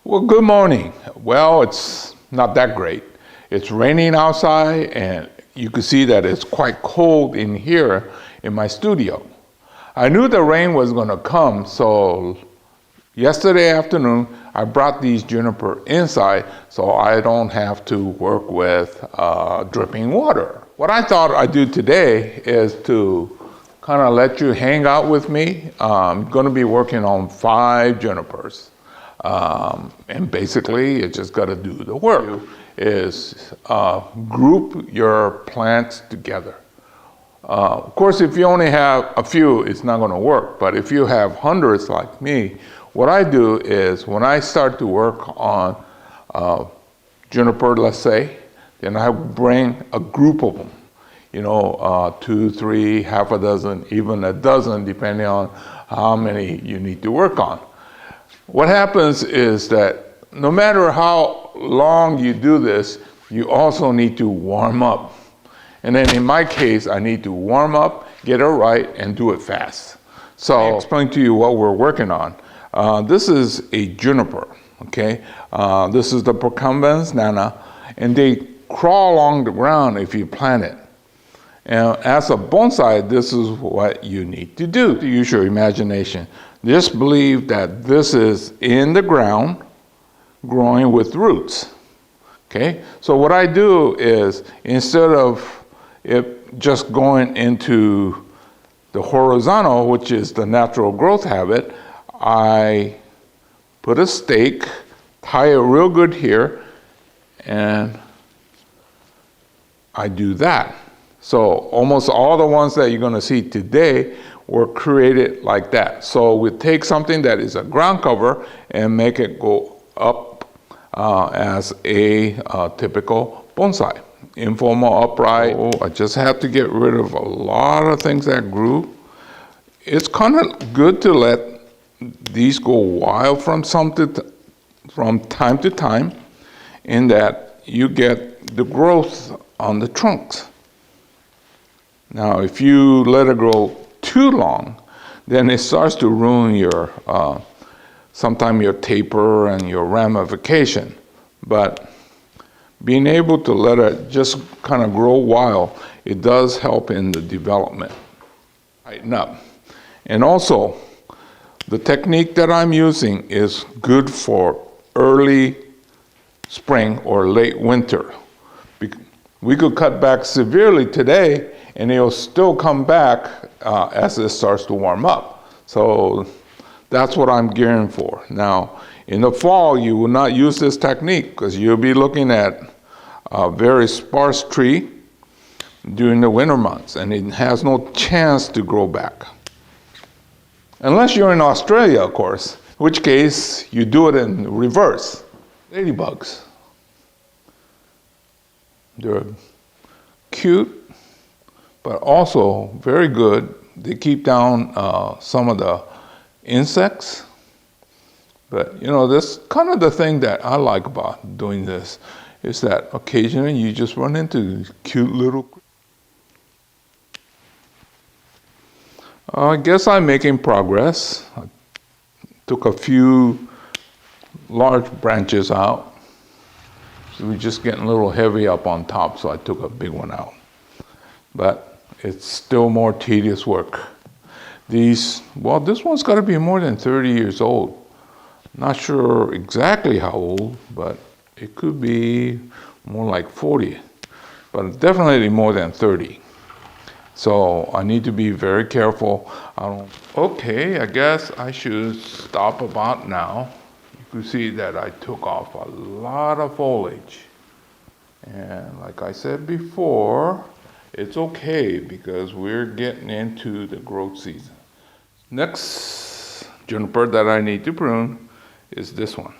Well, good morning. Well, it's not that great. It's raining outside, and you can see that it's quite cold in here in my studio. I knew the rain was going to come, so yesterday afternoon I brought these juniper inside so I don't have to work with dripping water. What I thought I'd do today is to kind of let you hang out with me. I'm going to be working on 5 junipers. And basically, you just got to do the work. Is group your plants together. Of course, if you only have a few, it's not going to work. But if you have hundreds like me, what I do is when I start to work on juniper, let's say, then I bring a group of them. 2, 3, half a dozen, even a dozen, depending on how many you need to work on. What happens is that no matter how long you do this, you also need to warm up. And then in my case, I need to warm up, get it right, and do it fast. So I'll explain to you what we're working on. This is a juniper, okay? This is the Procumbens nana, and they crawl along the ground if you plant it. And as a bonsai, this is what you need to do. Use your imagination. Just believe that this is in the ground, growing with roots. Okay? So what I do is, instead of it just going into the horizontal, which is the natural growth habit, I put a stake, tie it real good here, and I do that. So almost all the ones that you're going to see today were created like that. So we take something that is a ground cover and make it go up as a typical bonsai. Informal, upright. Oh, I just have to get rid of a lot of things that grew. It's kind of good to let these go wild from time to time, in that you get the growth on the trunks. Now, if you let it grow too long, then it starts to ruin your, sometimes your taper and your ramification. But being able to let it just kind of grow wild, it does help in the development. Tighten up. And also, the technique that I'm using is good for early spring or late winter. We could cut back severely today, and it'll still come back as it starts to warm up. So that's what I'm gearing for. Now, in the fall, you will not use this technique because you'll be looking at a very sparse tree during the winter months, and it has no chance to grow back. Unless you're in Australia, of course, in which case you do it in reverse. Ladybugs. They're cute, but also very good. They keep down some of the insects. But this kind of the thing that I like about doing this is that occasionally you just run into cute little. I guess I'm making progress. I took a few large branches out. So we're just getting a little heavy up on top, so I took a big one out. But it's still more tedious work. This one's got to be more than 30 years old. Not sure exactly how old, but it could be more like 40. But definitely more than 30. So I need to be very careful. Okay, I guess I should stop about now. You can see that I took off a lot of foliage. And like I said before, it's okay because we're getting into the growth season. Next juniper that I need to prune is this one.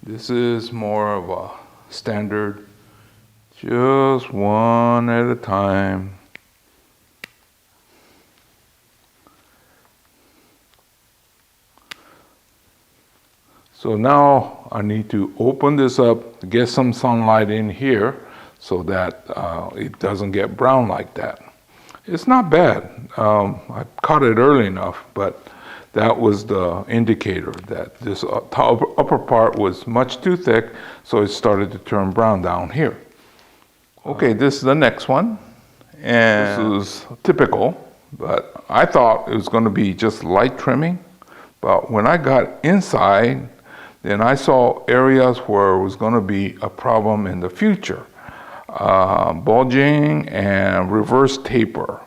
This is more of a standard, just one at a time. So now I need to open this up, get some sunlight in here so that it doesn't get brown like that. It's not bad. I caught it early enough, but that was the indicator that this upper part was much too thick, so it started to turn brown down here. Okay, this is the next one, and this is typical, but I thought it was going to be just light trimming, but when I got inside, then I saw areas where it was going to be a problem in the future. Bulging and reverse taper.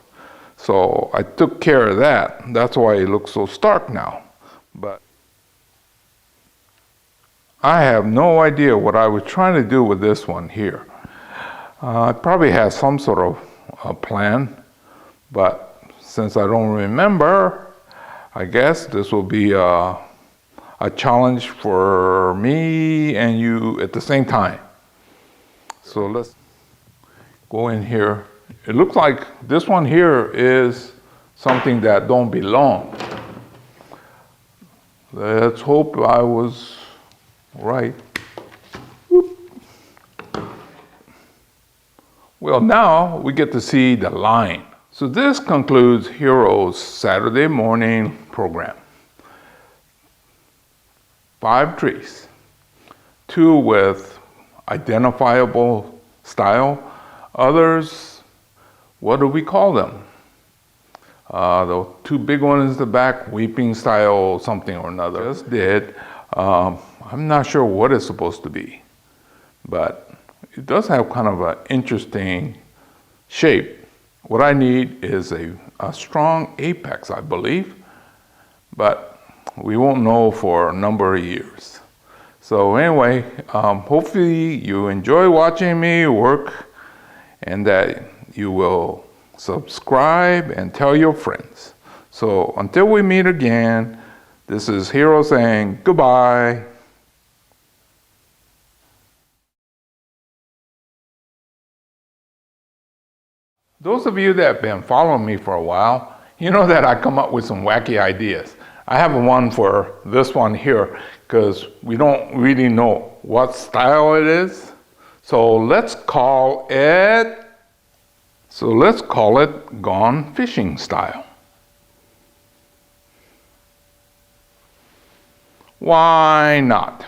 So I took care of that. That's why it looks so stark now. But I have no idea what I was trying to do with this one here. I probably had some sort of plan, but since I don't remember, I guess this will be a challenge for me and you at the same time. So let's go in here. It looks like this one here is something that don't belong. Let's hope I was right. Whoop. Well, now we get to see the line. So this concludes Hiro's Saturday morning program. 5 trees, 2 with identifiable style, others, what do we call them? The 2 big ones in the back, weeping style, something or another. Just did. I'm not sure what it's supposed to be, but it does have kind of an interesting shape. What I need is a strong apex, I believe, but we won't know for a number of years. So anyway, hopefully you enjoy watching me work and that you will subscribe and tell your friends. So until we meet again, this is Hiro saying goodbye. Those of you that have been following me for a while, you know that I come up with some wacky ideas. I have one for this one here because we don't really know what style it is. So let's call it Gone Fishing Style. Why not?